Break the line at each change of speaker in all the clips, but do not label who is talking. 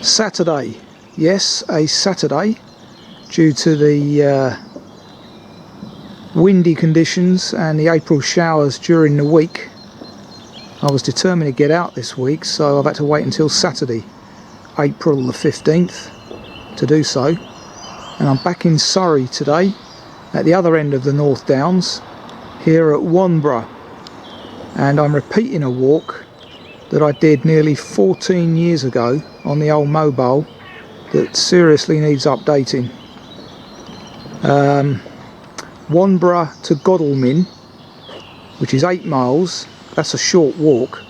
Saturday, yes, a Saturday, due to the windy conditions and the April showers during the week. I was determined to get out this week, so I've had to wait until Saturday, April the 15th, to do so. And I'm back in Surrey today, at the other end of the North Downs, here at Wanborough. And I'm repeating a walk that I did nearly 14 years ago on the old mobile that seriously needs updating. Wanborough to Godalming, which is 8 miles. That's a short walk,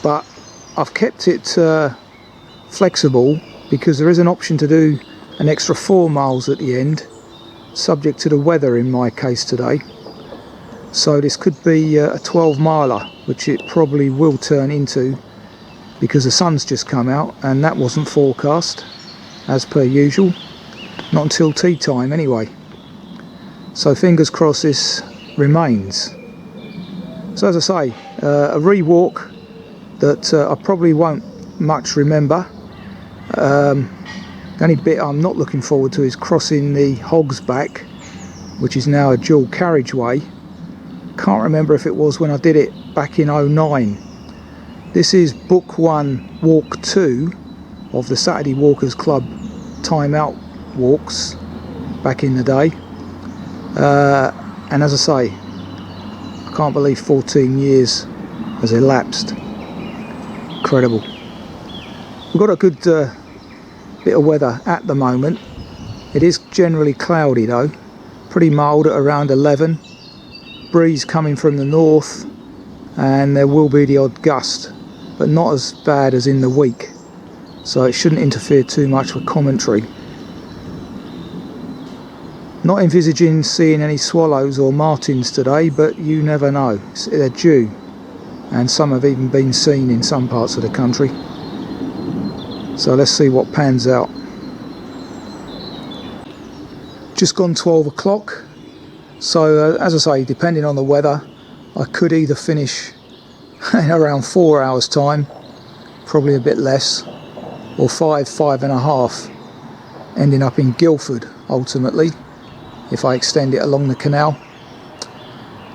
but I've kept it flexible because there is an option to do an extra 4 miles at the end, subject to the weather in my case today. So this could be a 12 miler, which it probably will turn into because the sun's just come out and that wasn't forecast as per usual, not until tea time anyway. So fingers crossed this remains. So as I say, a re-walk that I probably won't much remember. The only bit I'm not looking forward to is crossing the Hogs Back, which is now a dual carriageway. Can't remember if it was when I did it back in 09. This is book 1, walk 2 of the Saturday Walkers Club time out walks back in the day. And as I say, I can't believe 14 years has elapsed. Incredible. We've got a good bit of weather at the moment. It is generally cloudy though, pretty mild at around 11. Breeze coming from the north, and there will be the odd gust, but not as bad as in the week, so it shouldn't interfere too much with commentary. Not envisaging seeing any swallows or martins today, but you never know. They're due, and some have even been seen in some parts of the country. So let's see what pans out. Just gone 12 o'clock. So as I say, depending on the weather, I could either finish in around 4 hours time, probably a bit less, or 5.5, ending up in Guildford ultimately, if I extend it along the canal.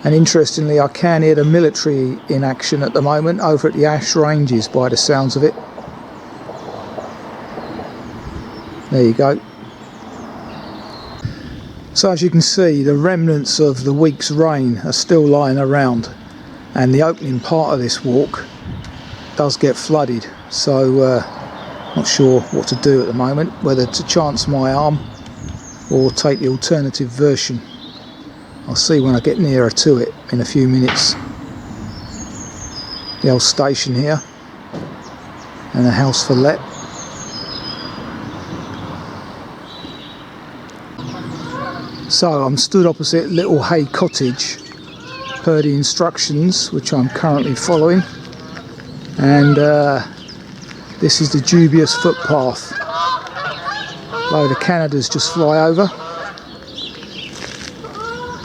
And interestingly, I can hear the military in action at the moment over at the Ash Ranges by the sounds of it. There you go. So as you can see, the remnants of the week's rain are still lying around, and the opening part of this walk does get flooded, so not sure what to do at the moment, whether to chance my arm or take the alternative version. I'll see when I get nearer to it in a few minutes. The old station here, and a house for let. So I'm stood opposite Little Hay Cottage per the instructions, which I'm currently following, and this is the dubious footpath. A load of Canadas just fly over.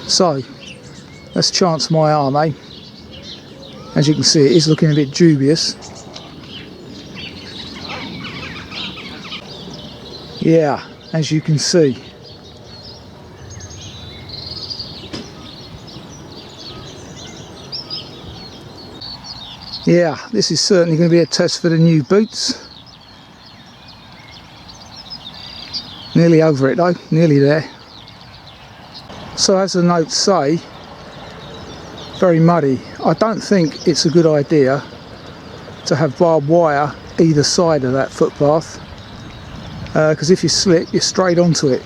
So let's chance my arm, eh? As you can see, it is looking a bit dubious. Yeah, as you can see. Yeah, this is certainly going to be a test for the new boots. Nearly over it though, nearly there. So as the notes say, very muddy. I don't think it's a good idea to have barbed wire either side of that footpath, because if you slip, you're straight onto it.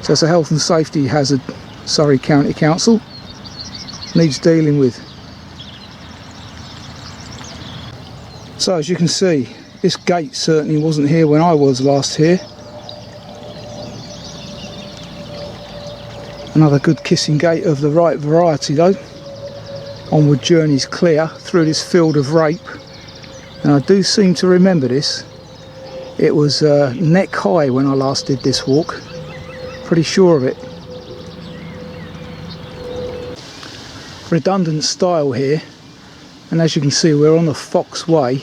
So it's a health and safety hazard. Surrey County Council needs dealing with. So as you can see, this gate certainly wasn't here when I was last here. Another good kissing gate of the right variety though. Onward journey's clear through this field of rape, and I do seem to remember this. It was neck high when I last did this walk, pretty sure of it. Redundant style here, and as you can see we're on the Fox Way.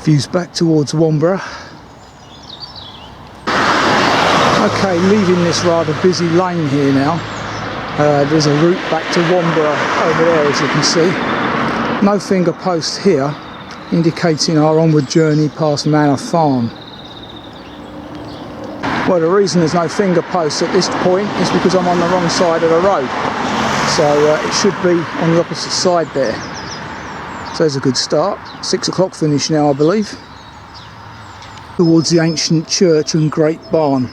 Views back towards Wanborough. Okay, leaving this rather busy lane here now. There's a route back to Wanborough over there, as you can see. No finger post here, indicating our onward journey past Manor Farm. Well, the reason there's no finger post at this point is because I'm on the wrong side of the road. So it should be on the opposite side there. So there's a good start. 6 o'clock finish now, I believe. Towards the ancient church and great barn.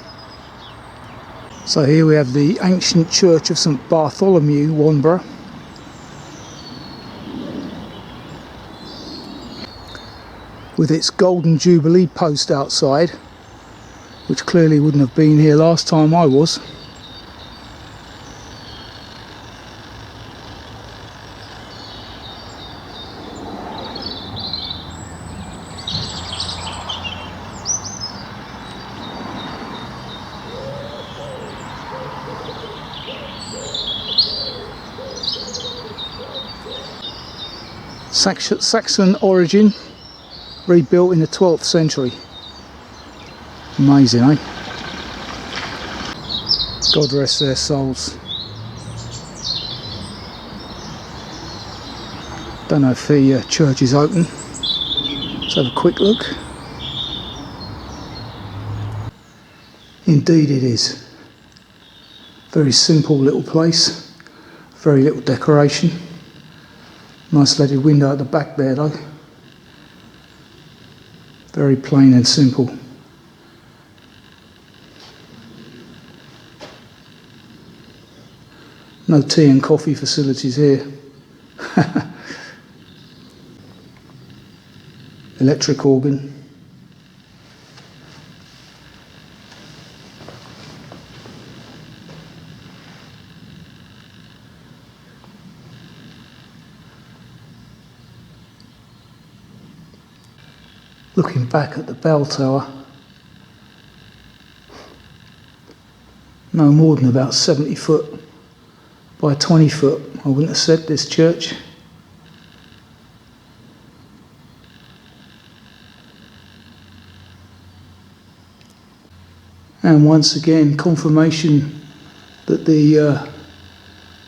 So here we have the ancient church of St Bartholomew, Wanborough. With its golden jubilee post outside, which clearly wouldn't have been here last time I was. Saxon origin, rebuilt in the 12th century. Amazing, eh? God rest their souls. Don't know if the church is open. Let's have a quick look. Indeed it is. Very simple little place. Very little decoration. Nice leaded window at the back there though. Very plain and simple. No tea and coffee facilities here. Electric organ. Looking back at the bell tower, no more than about 70 foot by 20 foot, I wouldn't have said, this church. And once again, confirmation that the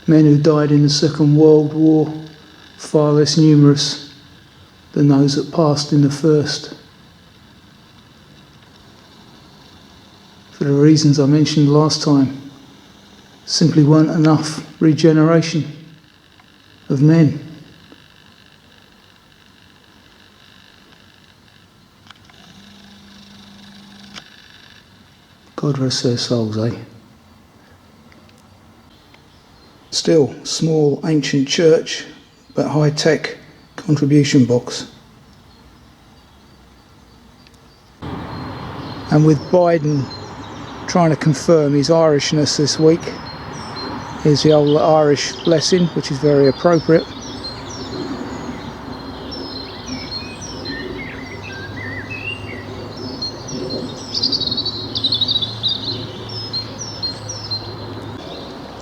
men who died in the Second World War far less numerous than those that passed in the First. For the reasons I mentioned last time, simply weren't enough regeneration of men. God rest their souls, eh? Still, small ancient church, but high-tech contribution box. And with Biden trying to confirm his Irishness this week, here's the old Irish blessing, which is very appropriate.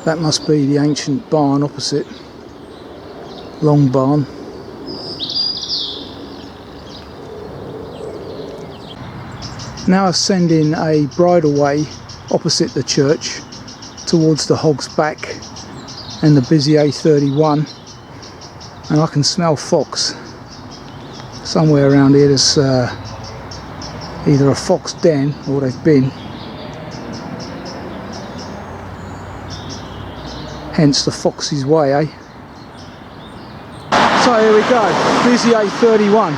That must be the ancient barn opposite, long barn. Now ascending a bridleway opposite the church towards the Hogs Back and the busy A31, and I can smell fox. Somewhere around here there's either a fox den, or they've been, hence the Fox's Way, eh? So here we go, busy A31.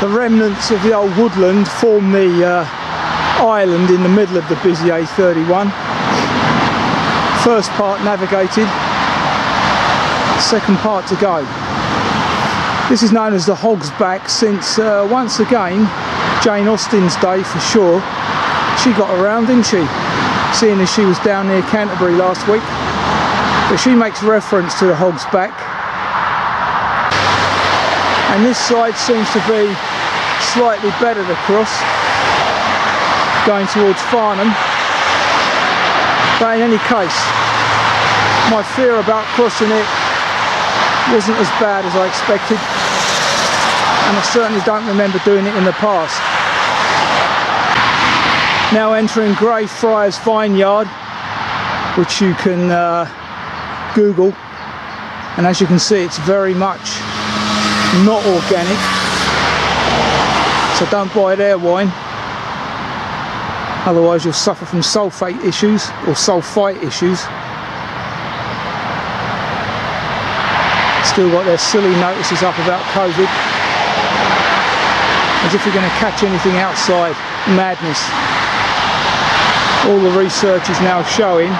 The remnants of the old Woodland form the island in the middle of the busy A31. First part navigated, second part to go. This is known as the Hogs Back since, once again, Jane Austen's day for sure. She got around, didn't she? Seeing as she was down near Canterbury last week. But she makes reference to the Hogs Back. And this side seems to be slightly better to cross, going towards Farnham. But in any case, my fear about crossing it wasn't as bad as I expected, and I certainly don't remember doing it in the past. Now entering Greyfriars Vineyard, which you can Google, and as you can see, it's very much not organic, so don't buy their wine, otherwise you'll suffer from sulfate issues or sulfite issues. Still got their silly notices up about COVID, as if you're going to catch anything outside. Madness. All the research is now showing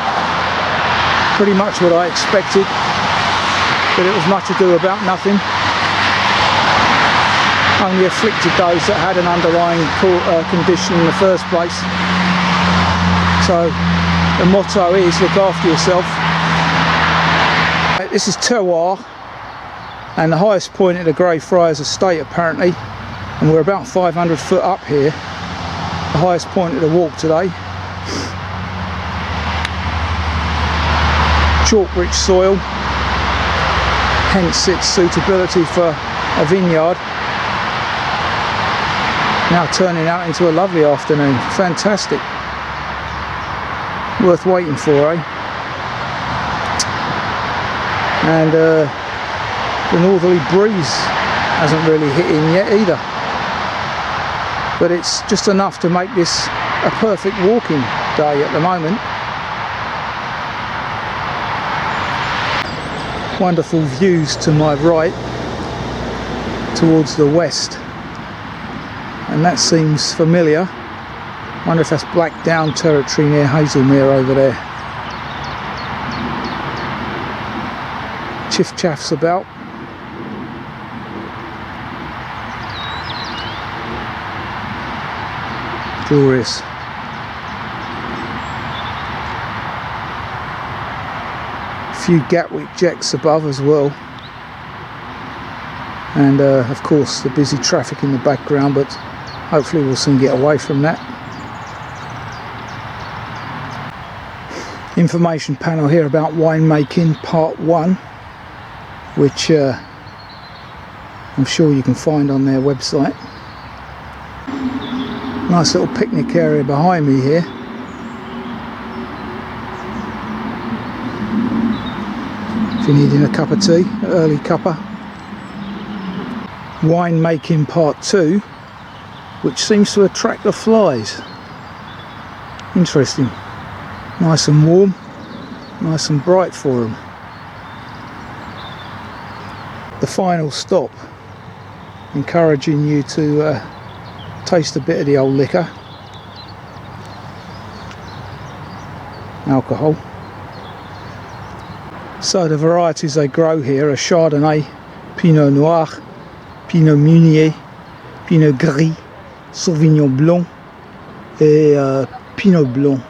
pretty much what I expected, that it was much ado about nothing, only afflicted those that had an underlying condition in the first place. So the motto is look after yourself. This is Terroir, and the highest point of the Greyfriars estate apparently, and we're about 500 foot up here, the highest point of the walk today. Chalk-rich soil, hence its suitability for a vineyard. Now turning out into a lovely afternoon. Fantastic. Worth waiting for, eh? And the northerly breeze hasn't really hit in yet either, but it's just enough to make this a perfect walking day at the moment. Wonderful views to my right towards the west, and that seems familiar. Wonder if that's Black Down territory near Hazelmere over there. Chiff chaffs about. Glorious. Few Gatwick jets above as well, and of course the busy traffic in the background, but hopefully we'll soon get away from that. Information panel here about winemaking part 1, which I'm sure you can find on their website. Nice little picnic area behind me here. If you're needing a cup of tea, an early cuppa. Wine making part 2, which seems to attract the flies. Interesting. Nice and warm, nice and bright for them. The final stop, encouraging you to taste a bit of the old liquor. Alcohol. So the varieties they grow here are Chardonnay, Pinot Noir, Pinot Meunier, Pinot Gris, Sauvignon Blanc et Pinot Blanc.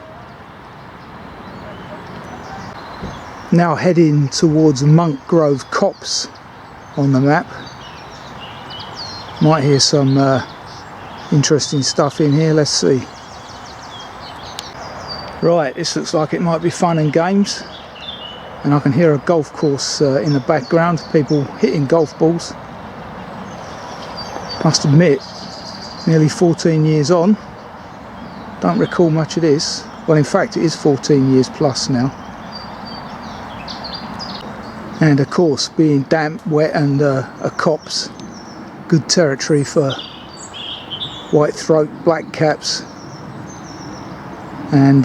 Now heading towards Monk Grove Copse on the map. Might hear some interesting stuff in here, let's see. Right, this looks like it might be fun and games, and I can hear a golf course in the background, people hitting golf balls. Must admit, nearly 14 years on, don't recall much of this. Well, in fact it is 14 years plus now. And of course, being damp, wet and a copse, good territory for white throat, black caps, and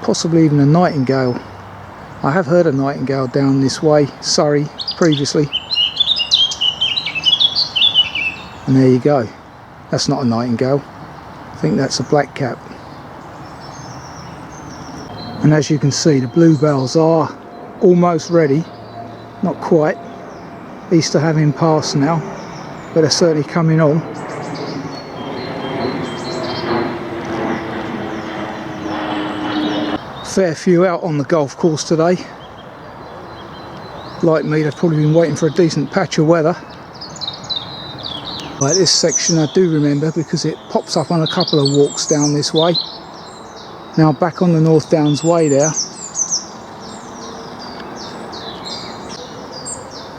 possibly even a nightingale. I have heard a nightingale down this way, Surrey, previously. And there you go. That's not a nightingale. I think that's a black cap. And as you can see, the bluebells are almost ready. Not quite. Easter having passed now, but they're certainly coming on. Fair few out on the golf course today. Like me, they've probably been waiting for a decent patch of weather. Like this section I do remember because it pops up on a couple of walks down this way. Now back on the North Downs Way there.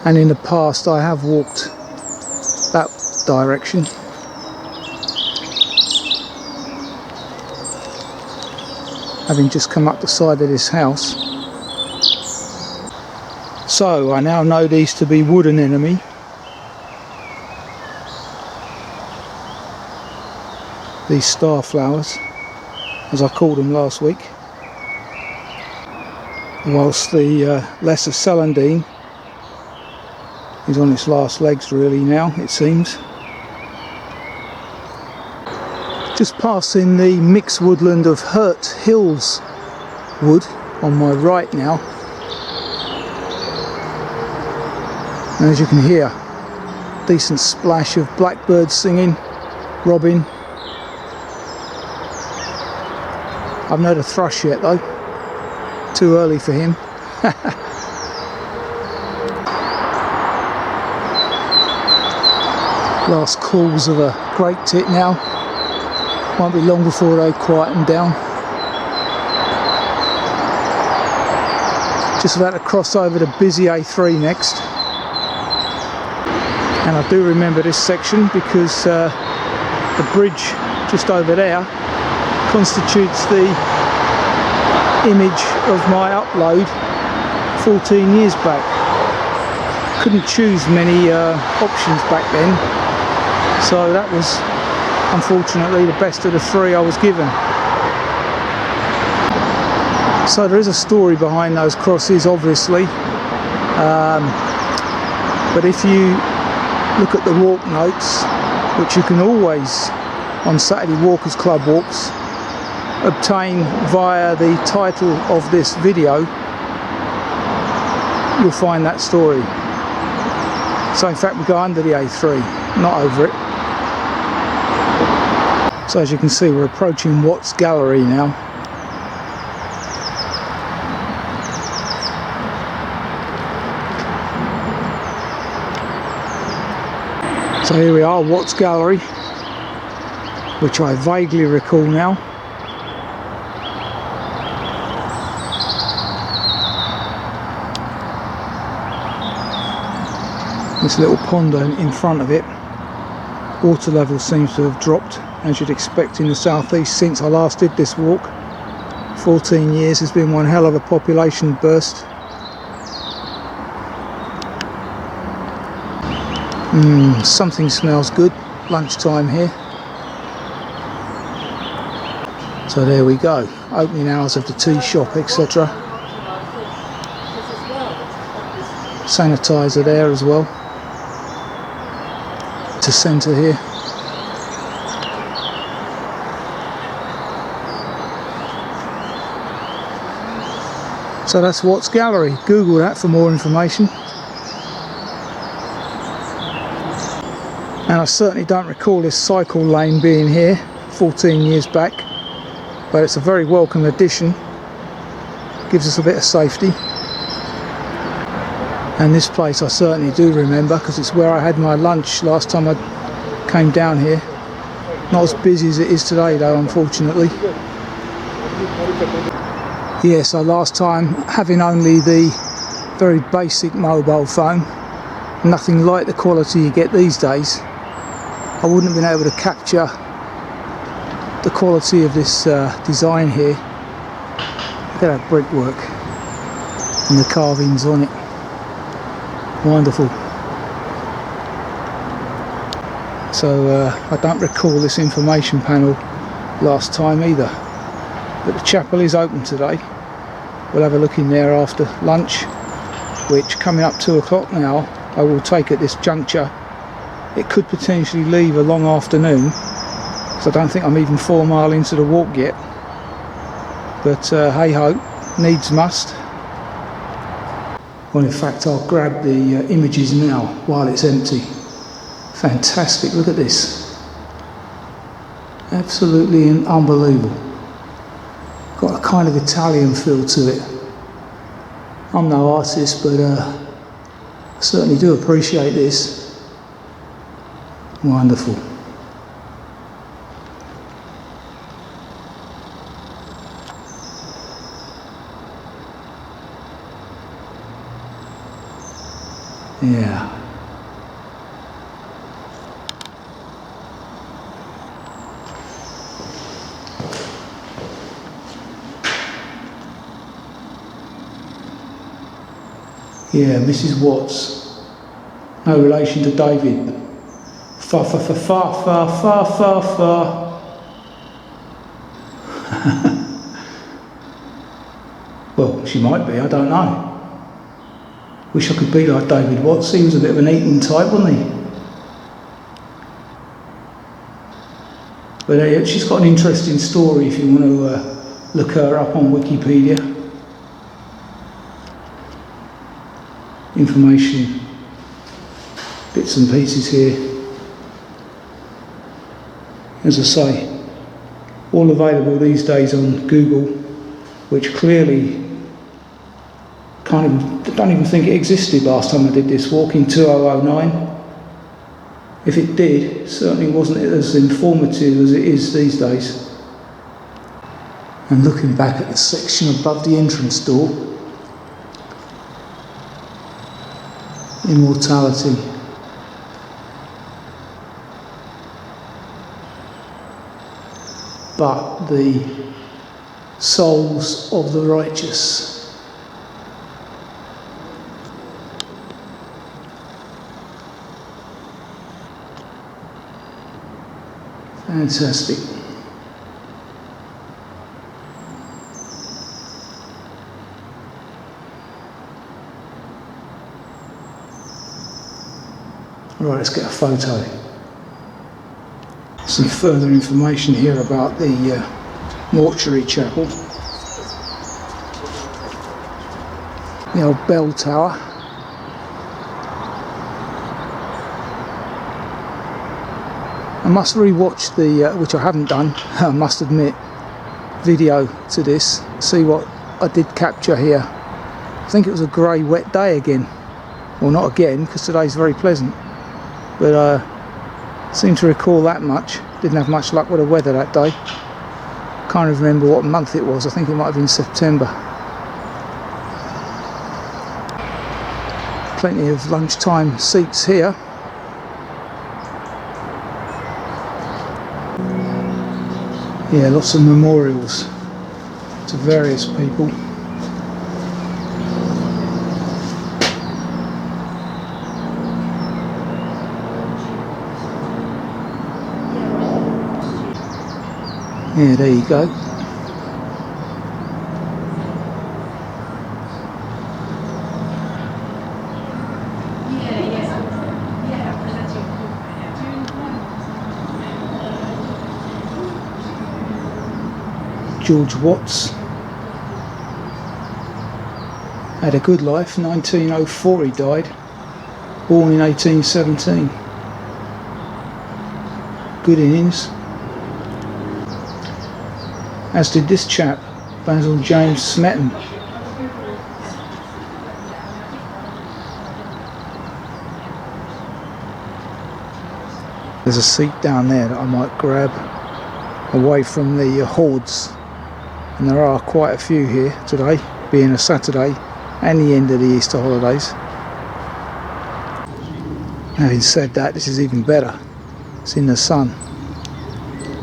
and in the past I have walked that direction. Having just come up the side of this house. So I now know these to be wood anemone. These star flowers, as I called them last week. Whilst the lesser celandine is on its last legs really now, it seems. Just passing the mixed woodland of Hurt Hills wood on my right now. And as you can hear, decent splash of blackbirds singing, robin. I haven't heard a thrush yet though, too early for him. Last calls of a great tit now. Won't be long before they quieten down. Just about to cross over the busy A3 next. And I do remember this section because the bridge just over there constitutes the image of my upload 14 years back. Couldn't choose many options back then, so that was unfortunately the best of the three I was given. So there is a story behind those crosses obviously, but if you look at the walk notes, which you can always on Saturday Walkers Club walks obtain via the title of this video, you'll find that story. So in fact we go under the A3, not over it. So as you can see we're approaching Watts Gallery now. So here we are, Watts Gallery, which I vaguely recall now. This little pond in front of it, water level seems to have dropped, as you'd expect in the southeast since I last did this walk. 14 years has been one hell of a population burst. Something smells good, lunchtime here. So there we go, opening hours of the tea shop, etc. Sanitizer there as well, to centre here. So that's Watts Gallery, Google that for more information. And I certainly don't recall this cycle lane being here 14 years back, but it's a very welcome addition, gives us a bit of safety. And this place I certainly do remember because it's where I had my lunch last time I came down here. Not as busy as it is today though, unfortunately. Yeah, so last time, having only the very basic mobile phone, nothing like the quality you get these days, I wouldn't have been able to capture the quality of this design here. Look at that brickwork and the carvings on it. Wonderful. So I don't recall this information panel last time either, but the chapel is open today. We'll have a look in there after lunch, which coming up 2 o'clock now I will take at this juncture. It could potentially leave a long afternoon, so I don't think I'm even 4 miles into the walk yet, but hey ho, needs must. Well, in fact I'll grab the images now while it's empty. Fantastic, look at this, absolutely unbelievable. Got a kind of Italian feel to it. I'm no artist, but I certainly do appreciate this. Wonderful. Yeah. Yeah, Mrs. Watts. No relation to David. Far, far, far, far, far, far, far, far. Well, she might be, I don't know. Wish I could be like David Watts. He was a bit of an eating type, wasn't he? But she's got an interesting story if you want to look her up on Wikipedia. Information, bits and pieces here. As I say, all available these days on Google, which clearly I don't even think it existed last time I did this walk in 2009. If it did, it certainly wasn't as informative as it is these days. And looking back at the section above the entrance door, immortality. But the souls of the righteous. Fantastic. Right, let's get a photo. Some further information here about the mortuary chapel. The old bell tower. I must re-watch the, which I haven't done, I must admit, video to this, see what I did capture here. I think it was a grey wet day again. Well, not again, because today's very pleasant. But I seem to recall that much. Didn't have much luck with the weather that day. Can't even remember what month it was. I think it might have been September. Plenty of lunchtime seats here. Yeah, lots of memorials to various people. Yeah, there you go. George Watts had a good life. 1904 he died, born in 1817. Good innings. As did this chap, Basil James Smeton. There's a seat down there that I might grab away from the hordes. And there are quite a few here today, being a Saturday and the end of the Easter holidays. Having said that, this is even better. It's in the sun.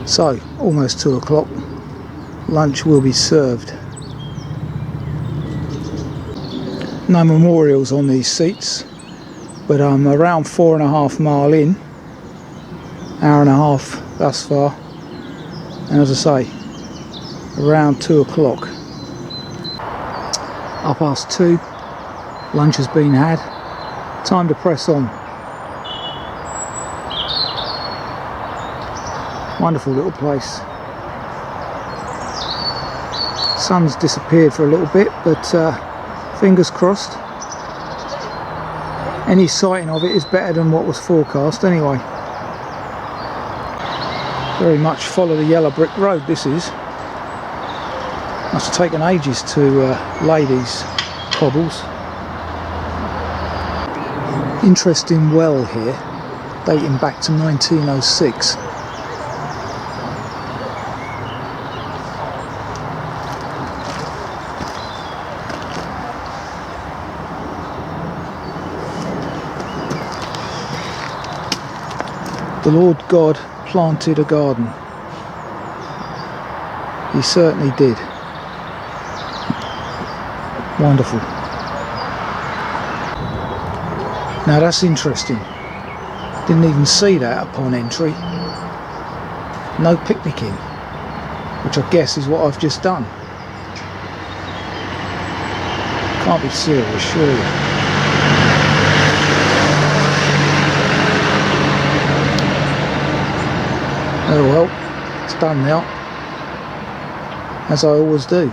So, almost 2 o'clock. Lunch will be served. No memorials on these seats, but I'm around 4.5 miles in. Hour and a half thus far. And as I say, around 2 o'clock. 2:30. Lunch has been had. Time to press on. Wonderful little place. Sun's disappeared for a little bit, but fingers crossed. Any sighting of it is better than what was forecast anyway. Very much follow the yellow brick road this is. Must have taken ages to lay these cobbles. Interesting well here, dating back to 1906. The Lord God planted a garden. He certainly did. Wonderful. Now that's interesting. Didn't even see that upon entry. No picnicking, which I guess is what I've just done. Can't be serious, surely. Oh well, it's done now, as I always do.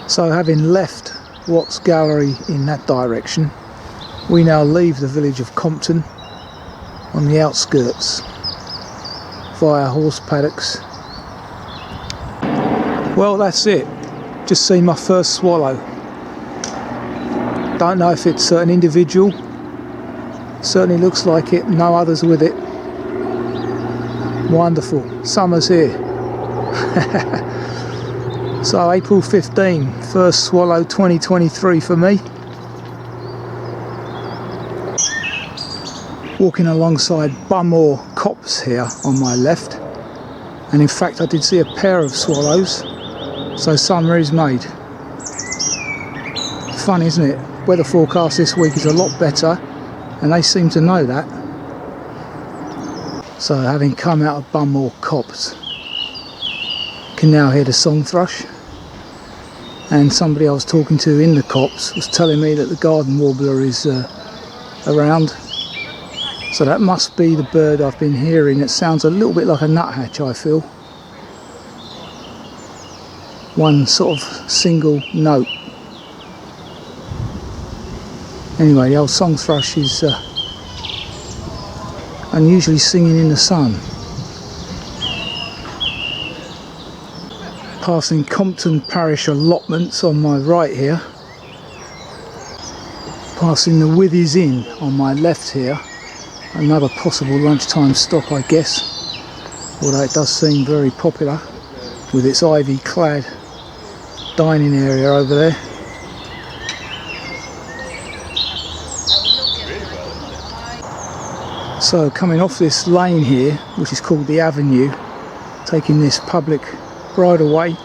So having left Watts Gallery in that direction, we now leave the village of Compton on the outskirts via horse paddocks. Well, that's it. Just seen my first swallow. Don't know if it's an individual. Certainly looks like it. No others with it. Wonderful. Summer's here. So April 15, first swallow 2023 for me. Walking alongside Wanborough copse here on my left, and in fact I did see a pair of swallows, so summer is made. Fun, isn't it? Weather forecast this week is a lot better, and they seem to know that. So having come out of Wanborough copse, can now hear the song thrush, and somebody I was talking to in the copse was telling me that the garden warbler is around. So that must be the bird I've been hearing. It sounds a little bit like a nuthatch, I feel. One sort of single note. Anyway, the old song thrush is unusually singing in the sun. Passing Compton parish allotments on my right here. Passing the Withy's Inn on my left here. Another possible lunchtime stop, I guess, although it does seem very popular with its ivy-clad dining area over there. So coming off this lane here, which is called the Avenue, taking this public bridleway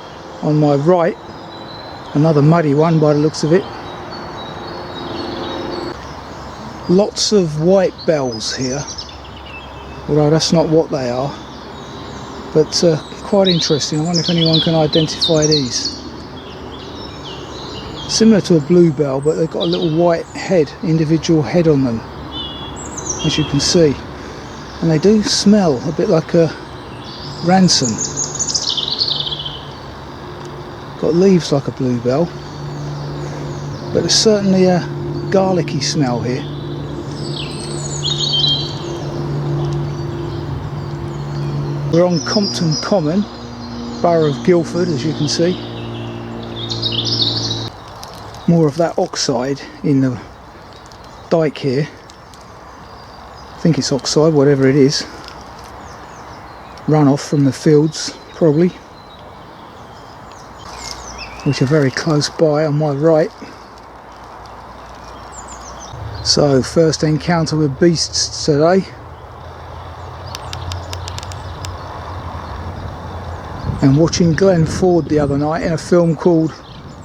on my right, another muddy one by the looks of it. Lots of white bells here, although that's not what they are, but quite interesting. I wonder if anyone can identify these. Similar to a bluebell, but they've got a little white head, individual head on them, as you can see, and they do smell a bit like a ransom. Got leaves like a bluebell, but there's certainly a garlicky smell here. We're on Compton Common, borough of Guildford, as you can see. More of that oxide in the dike here. I think it's oxide, whatever it is. Runoff from the fields, probably, which are very close by on my right. So, first encounter with beasts today. And watching Glenn Ford the other night in a film called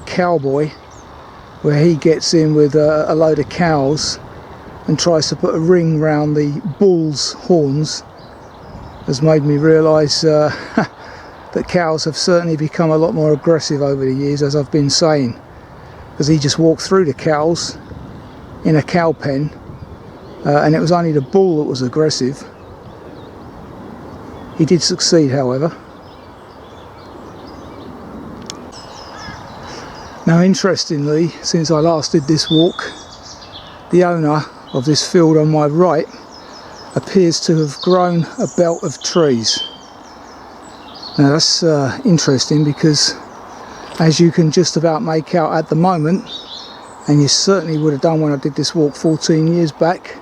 Cowboy, where he gets in with a load of cows and tries to put a ring round the bull's horns, has made me realise that cows have certainly become a lot more aggressive over the years, as I've been saying, because he just walked through the cows in a cow pen, and it was only the bull that was aggressive. He did succeed, however. Now, interestingly, since I last did this walk, the owner of this field on my right appears to have grown a belt of trees. Now that's interesting, because as you can just about make out at the moment, and you certainly would have done when I did this walk 14 years back,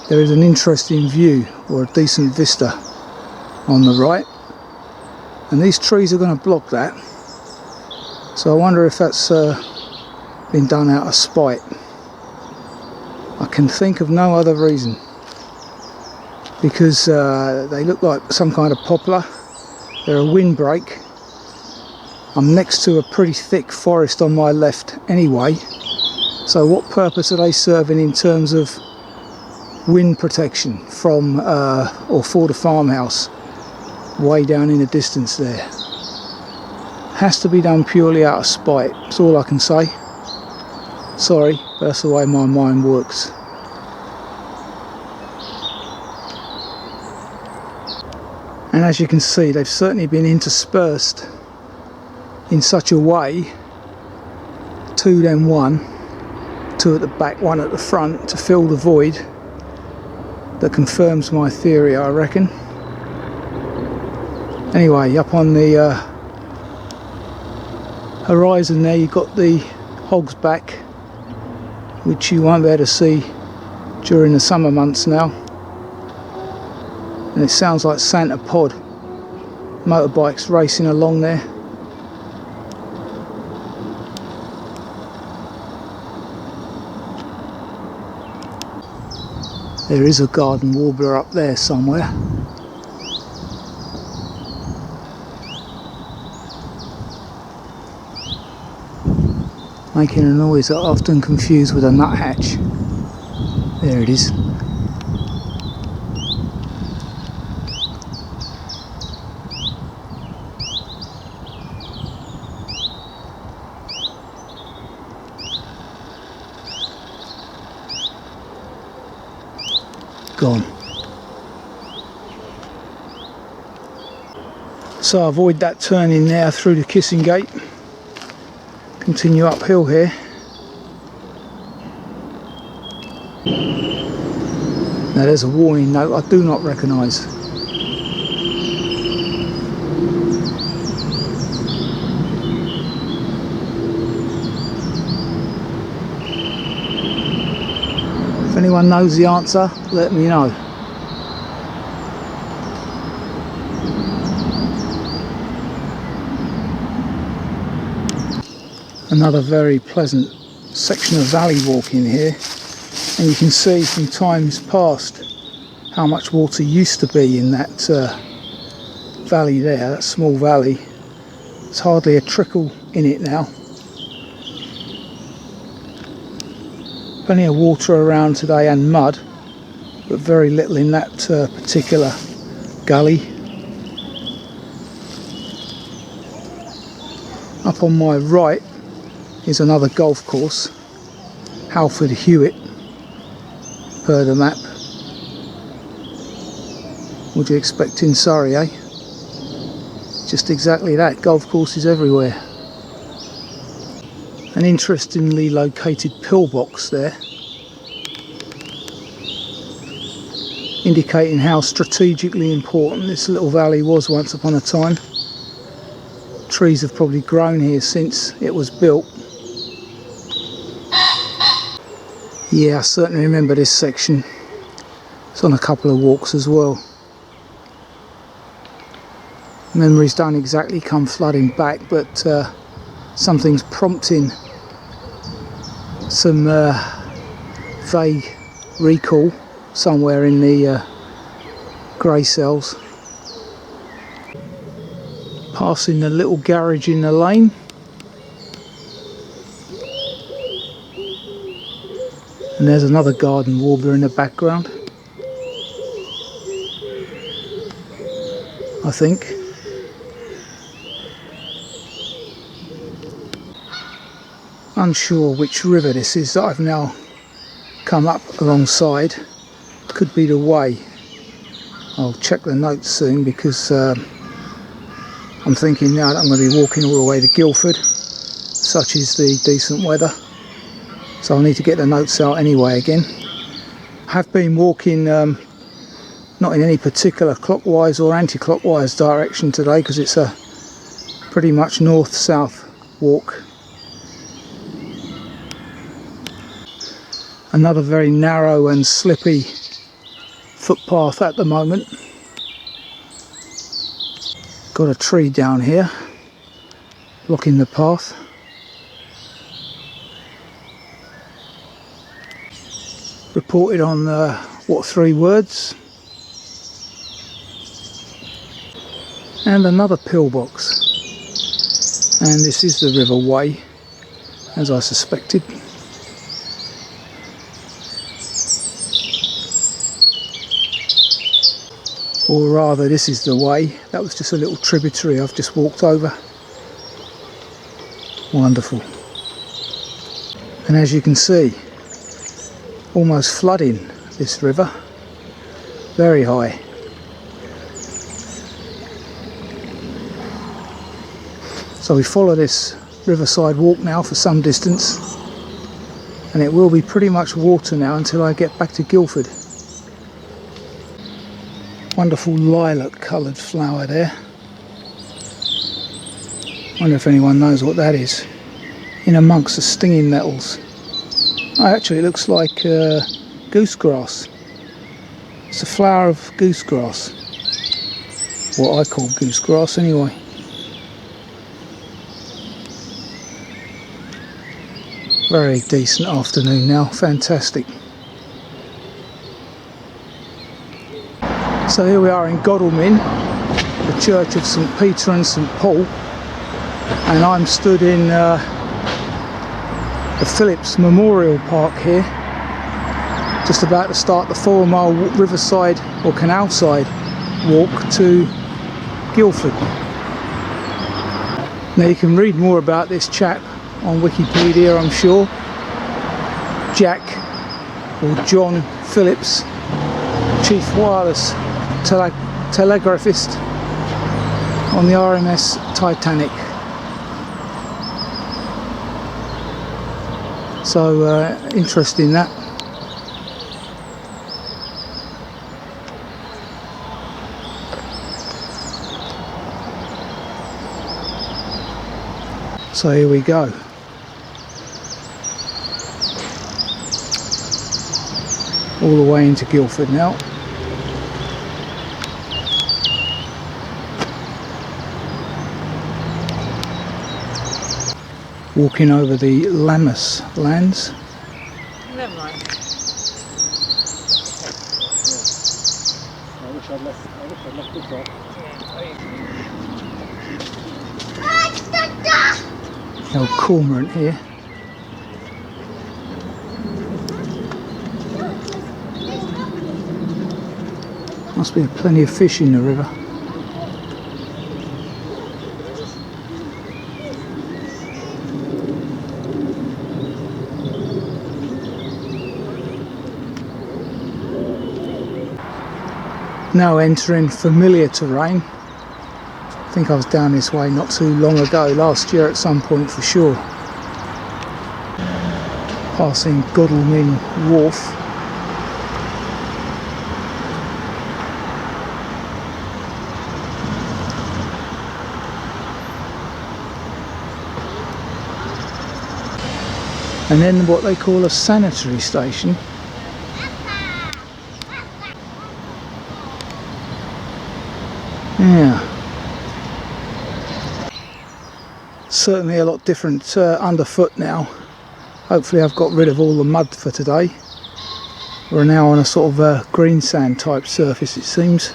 there is an interesting view, or a decent vista, on the right, and these trees are going to block that. So I wonder if that's been done out of spite. I can think of no other reason, because they look like some kind of poplar. They're a windbreak. I'm next to a pretty thick forest on my left anyway, so what purpose are they serving in terms of wind protection from or for the farmhouse way down in the distance there? Has to be done purely out of spite, that's all I can say. Sorry, but that's the way my mind works. And as you can see, they've certainly been interspersed in such a way, two then one, two at the back, one at the front, to fill the void, that confirms my theory, I reckon. Anyway, up on the horizon there you've got the Hogs Back, which you won't be able to see during the summer months now. And it sounds like Santa Pod motorbikes racing along there. There is a garden warbler up there somewhere. Making a noise that I often confuse with a nuthatch. There it is. Gone. So avoid that turning there through the Kissing Gate. Continue uphill here. Now there's a warning note I do not recognise. If anyone knows the answer, let me know. Another very pleasant section of valley walking here, and you can see from times past how much water used to be in that valley there, that small valley. There's hardly a trickle in it now. Plenty of water around today and mud, but very little in that particular gully. Up on my right is another golf course, Halford Hewitt, per the map. What do you expect in Surrey, eh? Just exactly that, golf courses everywhere. An interestingly located pillbox there, indicating how strategically important this little valley was once upon a time. Trees have probably grown here since it was built. Yeah, I certainly remember this section. It's on a couple of walks as well. Memories don't exactly come flooding back, but something's prompting some vague recall somewhere in the grey cells. Passing the little garage in the lane. And there's another garden warbler in the background, I think. Unsure which river this is that I've now come up alongside. Could be the Wey. I'll check the notes soon, because I'm thinking now that I'm going to be walking all the way to Guildford. Such is the decent weather. So I'll need to get the notes out anyway again. I have been walking not in any particular clockwise or anti-clockwise direction today, because it's a pretty much north-south walk. Another very narrow and slippy footpath at the moment. Got a tree down here blocking the path. reported on what, 3 words, and another pillbox, and this is the River Wey, as I suspected. Or rather, this is the Wey. That was just a little tributary I've just walked over. Wonderful. And as you can see, almost flooding this river. Very high. So we follow this Riverside walk now for some distance, and it will be pretty much water now until I get back to Guildford. Wonderful lilac coloured flower there. Wonder if anyone knows what that is. In amongst the stinging nettles. Oh, actually it looks like goosegrass. It's a flower of goosegrass. What I call goosegrass anyway. Very decent afternoon now, fantastic. So here we are in Godalming, the church of St Peter and St Paul, and I'm stood in the Phillips Memorial Park here, just about to start the 4-mile riverside or canal side walk to Guildford. Now you can read more about this chap on Wikipedia, I'm sure. Jack, or John Phillips, Chief Wireless Telegraphist on the RMS Titanic. So interesting that. So here we go. All the way into Guildford now. Walking over the Lammas lands.
Never mind.
I wish I'd left this off.
The old cormorant here. Must be plenty of fish in the river. Now entering familiar terrain. I think I was down this way not too long ago, last year at some point for sure. Passing Godalming Wharf. And then what they call a sanitary station. Yeah, certainly a lot different underfoot now. Hopefully I've got rid of all the mud for today. We're now on a sort of green sand type surface, it seems.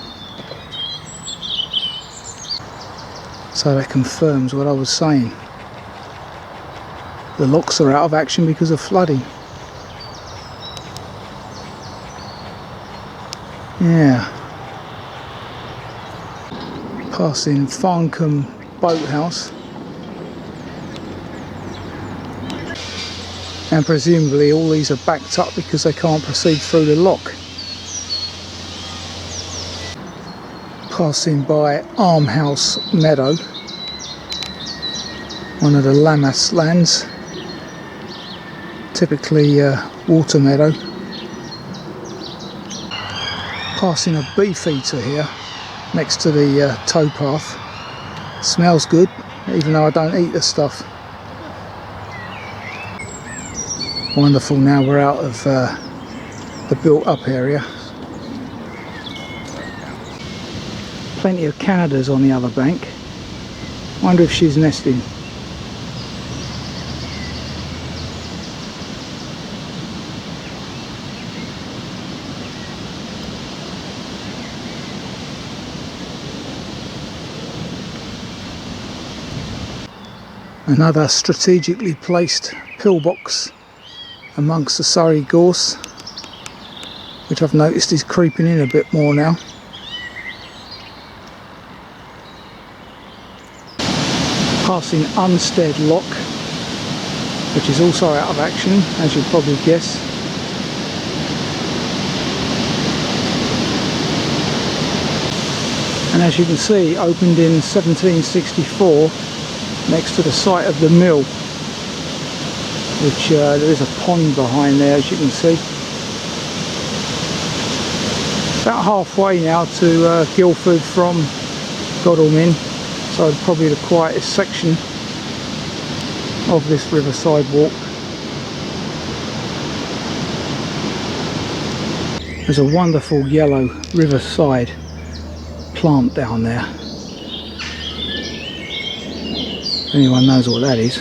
So that confirms what I was saying. The locks are out of action because of flooding. Yeah. Passing Farncombe Boathouse, and presumably all these are backed up because they can't proceed through the lock. Passing by Armhouse Meadow, one of the Lammas lands, typically water meadow. Passing a beefeater here next to the towpath. Smells good, even though I don't eat the stuff. Wonderful, now we're out of the built up area. Plenty of Canadas on the other bank. Wonder if she's nesting. Another strategically placed pillbox amongst the Surrey gorse, which I've noticed is creeping in a bit more now. Passing Unstead Lock, which is also out of action, as you'd probably guess. And as you can see, opened in 1764 next to the site of the mill, which there is a pond behind there, as you can see. About halfway now to Guildford from Godalming, so probably the quietest section of this Riverside walk. There's a wonderful yellow Riverside plant down there. If anyone knows what that is.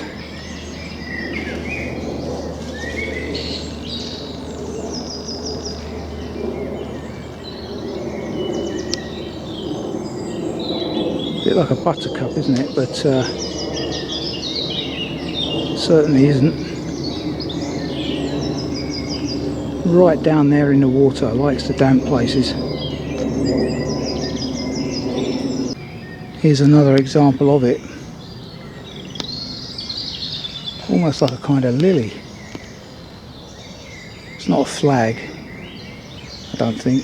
Bit like a buttercup, isn't it? But certainly isn't. Right down there in the water, likes the damp places. Here's another example of it. Almost like a kind of lily. It's not a flag, I don't think.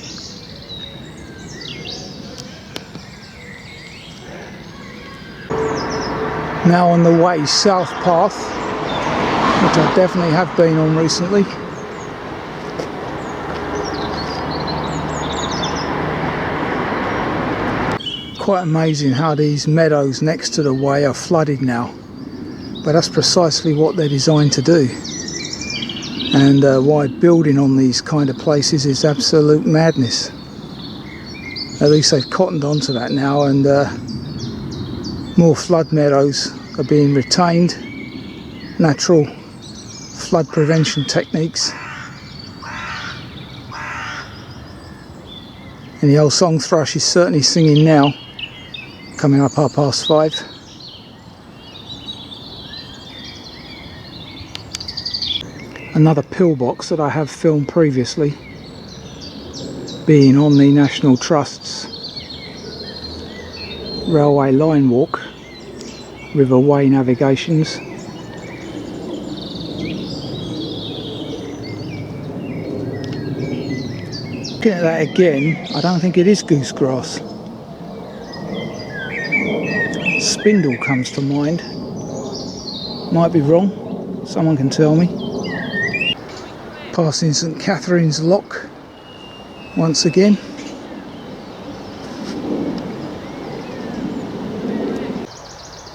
Now on the Wey South path, which I definitely have been on recently. Quite amazing how these meadows next to the Wey are flooded now, but that's precisely what they're designed to do, and why building on these kind of places is absolute madness. At least they've cottoned onto that now, and more flood meadows are being retained, natural flood prevention techniques. And the old song thrush is certainly singing now, coming up 5:30. Another pillbox that I have filmed previously, being on the National Trust's railway line walk, River Wey navigations. Looking at that again, I don't think it is goosegrass. Spindle comes to mind. Might be wrong, someone can tell me. Passing St Catherine's Lock once again.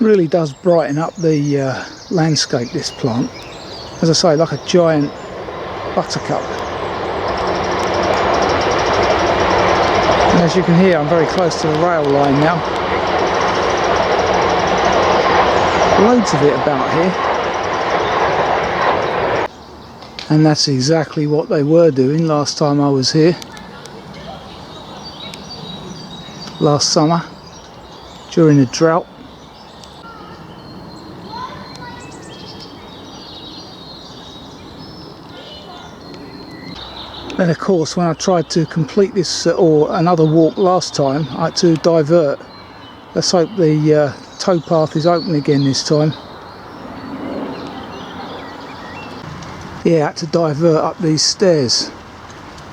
Really does brighten up the landscape, this plant. As I say, like a giant buttercup. And as you can hear, I'm very close to the rail line now. Loads of it about here. And that's exactly what they were doing last time I was here. Last summer, during the drought. Then of course, when I tried to complete this or another walk last time, I had to divert. Let's hope the towpath is open again this time. Yeah, I had to divert up these stairs,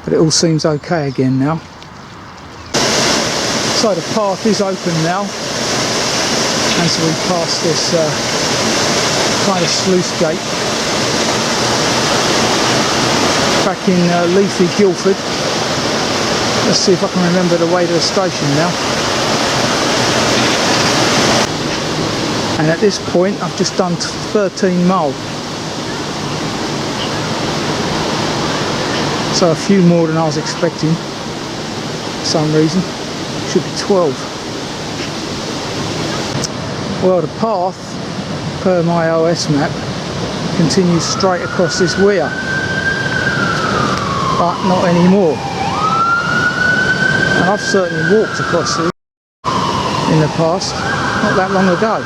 but it all seems okay again now. So the path is open now as we pass this kind of sluice gate. Back in leafy Guildford. Let's see if I can remember the way to the station now. And at this point I've just done 13 mile. So a few more than I was expecting for some reason. Should be 12. Well, the path, per my OS map, continues straight across this weir. But not anymore. And I've certainly walked across these in the past, not that long ago.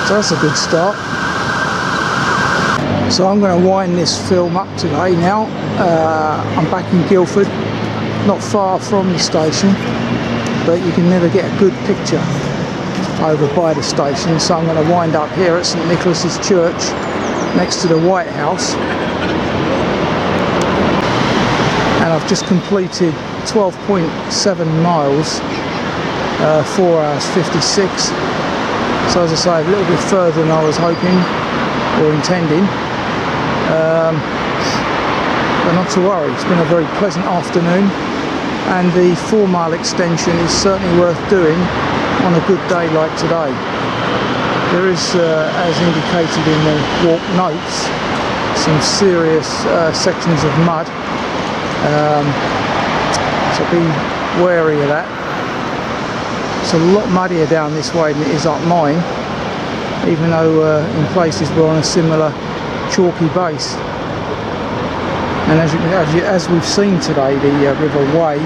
So that's a good start. So I'm going to wind this film up today now. I'm back in Guildford, not far from the station, but you can never get a good picture over by the station. So I'm going to wind up here at St Nicholas's Church next to the White House. And I've just completed 12.7 miles, 4 hours 56. So as I say, a little bit further than I was hoping or intending. But not to worry, it's been a very pleasant afternoon, and the 4 mile extension is certainly worth doing on a good day like today. There is, as indicated in the walk notes, some serious sections of mud, so be wary of that. It's a lot muddier down this way than it is up mine, even though in places we're on a similar chalky base. And as we've seen today, the River Wey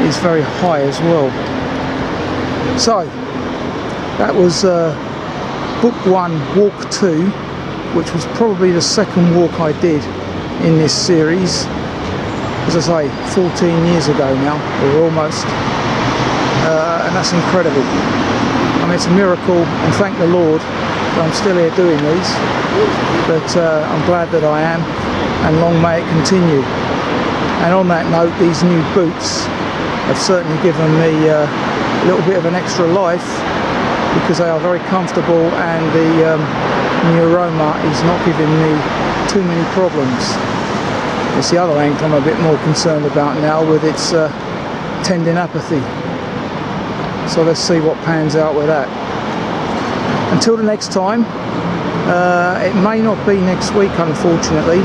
is very high as well. So that was book 1, walk 2, which was probably the second walk I did in this series. As I say, 14 years ago now, or almost, and that's incredible. I mean, it's a miracle, and thank the Lord that I'm still here doing these, but I'm glad that I am, and long may it continue. And on that note, these new boots have certainly given me a little bit of an extra life, because they are very comfortable, and the new aroma is not giving me too many problems. It's the other ankle I'm a bit more concerned about now, with its tendinopathy. So let's see what pans out with that. Until the next time, it may not be next week, unfortunately,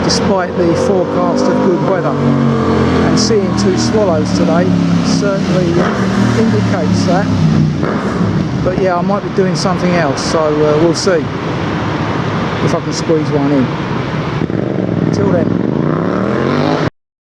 despite the forecast of good weather. And seeing 2 swallows today certainly indicates that. But yeah, I might be doing something else, so we'll see if I can squeeze one in. Until then.